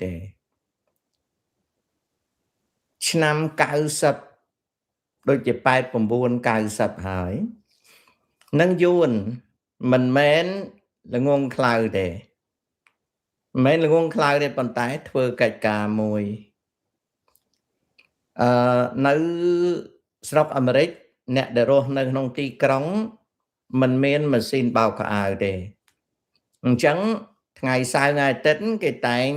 ទេឆ្នាំ90ដូចជា89 90ហើយនឹងយួនមិនមែនល្ងងខ្លៅទេមិនមែនល្ងងខ្លៅទេប៉ុន្តែធ្វើកិច្ចការមួយនៅស្រុកអាមេរិកអ្នកដែលរស់នៅក្នុងទីក្រុងមិនមានម៉ាស៊ីនបោកខោអាវទេអញ្ចឹងថ្ងៃសៅរ៍ថ្ងៃអាទិត្យគេតែង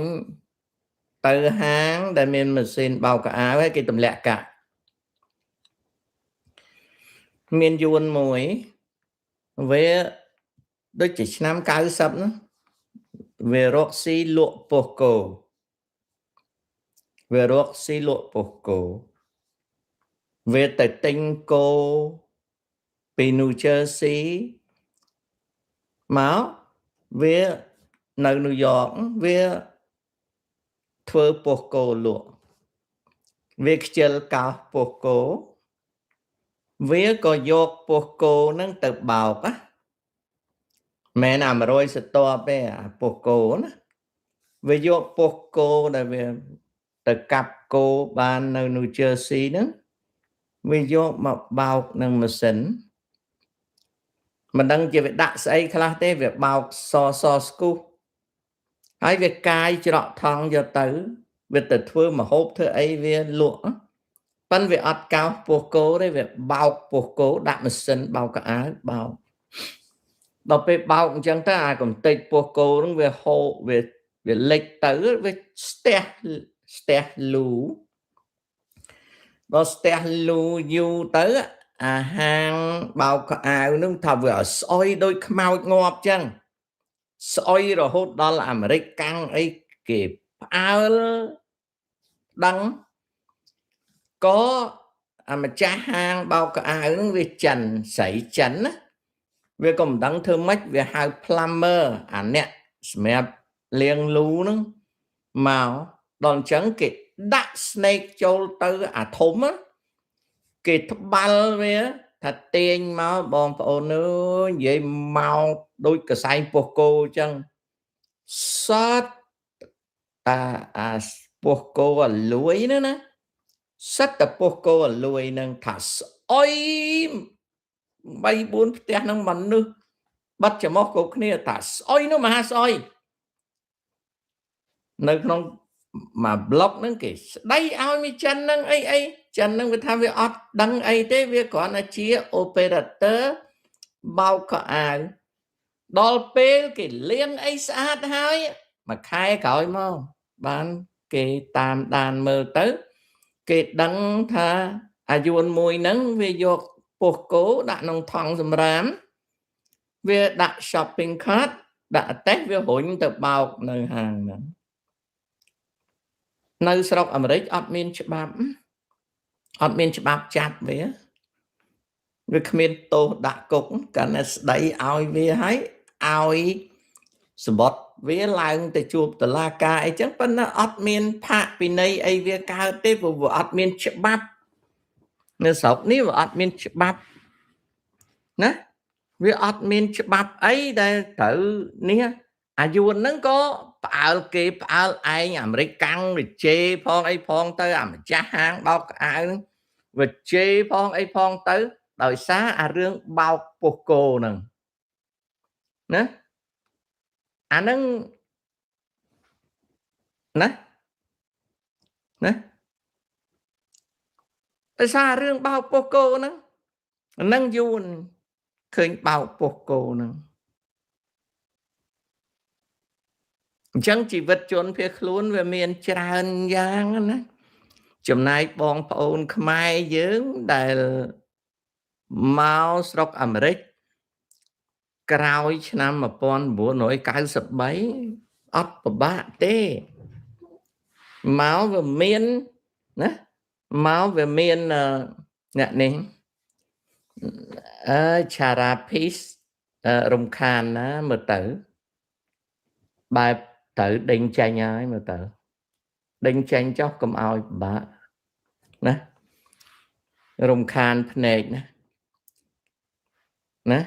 ទៅហាងដែលមានម៉ាស៊ីនបោកខោអាវហើយគេទម្លាក់កាក់មានយួនមួយវាដូចជាឆ្នាំ90ណាវារកស៊ីលក់ពោះគោវារកស៊ីលក់ពោះគោវាទៅទិញគោពី New Jersey មកវានៅ New York វាធ្វើពោះគោលក់វាខ្ជិលកោសពោះគោវាក៏យកពោះគោនឹងទៅបោកណាមែនអា100សតបទេអាពោះគោណាវាយកពោះគោដែលវាទៅកាប់គោបាននៅ New Jersey ហ្នឹងវាយកមកបោកនឹងម៉ាស៊ីនមិនដឹងជាវាដាក់ស្អីខ្លះទេវាបោកសស្គូហើយវាកាយច្រកថង់យកទៅវាទៅធ្វើម្ហូបធ្វើអីវាលក់ប៉ិនវាអត់កោសពោះគោទេវាបោកពោះគោដាក់ម៉ាស៊ីនបោកកៅអៅបោកដល់ពេលបោកអញ្ចឹងទៅអាកំទេចពោះគោហ្នឹងវាហូរវាលិចទៅវាស្ទះលូដល់ស្ទះលូយូរទៅអាហាងបោកខោអាវហ្នឹងថាវាឲ្យស្អុយដូចខ្មោចងាប់ចឹងស្អុយរហូតដល់អាមេរិកកាំងអីគេផ្អើលដឹងក៏អាម្ចាស់ហាងបោកខោអាវហ្នឹងវាចិនស្រីចិនណាវាក៏មិនដឹងធ្វើម៉េចវាហៅ plumber អាអ្នកសម្រាប់លាងលូហ្នឹងមកដល់អញ្ចឹងគេដាក់ snake ចូលទៅអាធំគេត្បាល់វាថាទាញមកបងប្អូនអើយនិយាយមកដូចកសែងពោះគោអញ្ចឹងសតអាពោះគោអាលួយហ្នឹងណាសិតតែពោះគោអាលួយហ្នឹងថាស្អុយ3 4ផ្ទះហ្នឹងមនុស្សបាត់ច្រមុះគ្រប់គ្នាថាស្អុយនោះមហាស្អុយនៅក្នុងមួយប្លុកហ្នឹងគេស្ដីឲ្យមីចិនហ្នឹងអីចិនហ្នឹងវាថាវាអត់ដឹងអីទេវាគ្រាន់តែជា operator បោកខោអាវដល់ពេលគេលាងអីស្អាតហើយមួយខែក្រោយមកបានគេតាមដានមើលទៅគេដឹងថាអាយួនមួយហ្នឹងវាយកពោះគោដាក់ក្នុងថង់សម្រាមវាដាក់ shopping cart ដាក់អតេសវារុញទៅបោកនៅហាងហ្នឹងនៅស្រុកអាមេរិកអត់មានច្បាប់ចាប់វាគ្មានទោសដាក់គុកកាន់តែស្ដីឲ្យវាឲ្យសម្បត្តិវាឡើងទៅជួបតុលាការអីចឹងប៉ុន្តែអត់មានផាកពិន័យអីវាកើតទេព្រោះវាអត់មានច្បាប់នៅស្រុកនេះវាអត់មានច្បាប់ណាវាអត់មានច្បាប់អីដែលត្រូវនេះអាយួនហ្នឹងក៏ផ្អើលគេផ្អើលឯងអាមេរិកកាំងវាជេរផងអីផងទៅអាម្ចាស់ហាងបោកខោអាវហ្នឹងវាជេរផងអីផងទៅដោយសារអារឿងបោកពោះគោហ្នឹងណាអាហ្នឹងណាដោយសាររឿងបោកពោះគោហ្នឹងយួនឃើញបោកពោះគោហ្នឹងអញ្ចឹងជីវិតជនភៀសខ្លួនវាមានច្រើនយ៉ាងណាចំណែកបងប្អូនខ្មែរយើងដែលមកស្រុកអាមេរិកក្រោយឆ្នាំ1993អត់ពិបាកទេមកវាមានណាមកវាមានអ្នកនេះឆារ៉ាភីសរំខានណាមើលទៅបែបត្រូវដេញចាញ់ហើយមើលទៅដេញចាញ់ចុះកុំឲ្យពិបាកណារំខានភ្នែកណា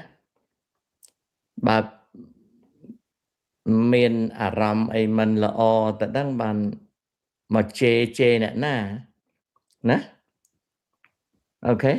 បើ មានអារម្មណ៍អីមិនល្អទៅដឹងបានមកជេរអ្នកណាណាអូខេ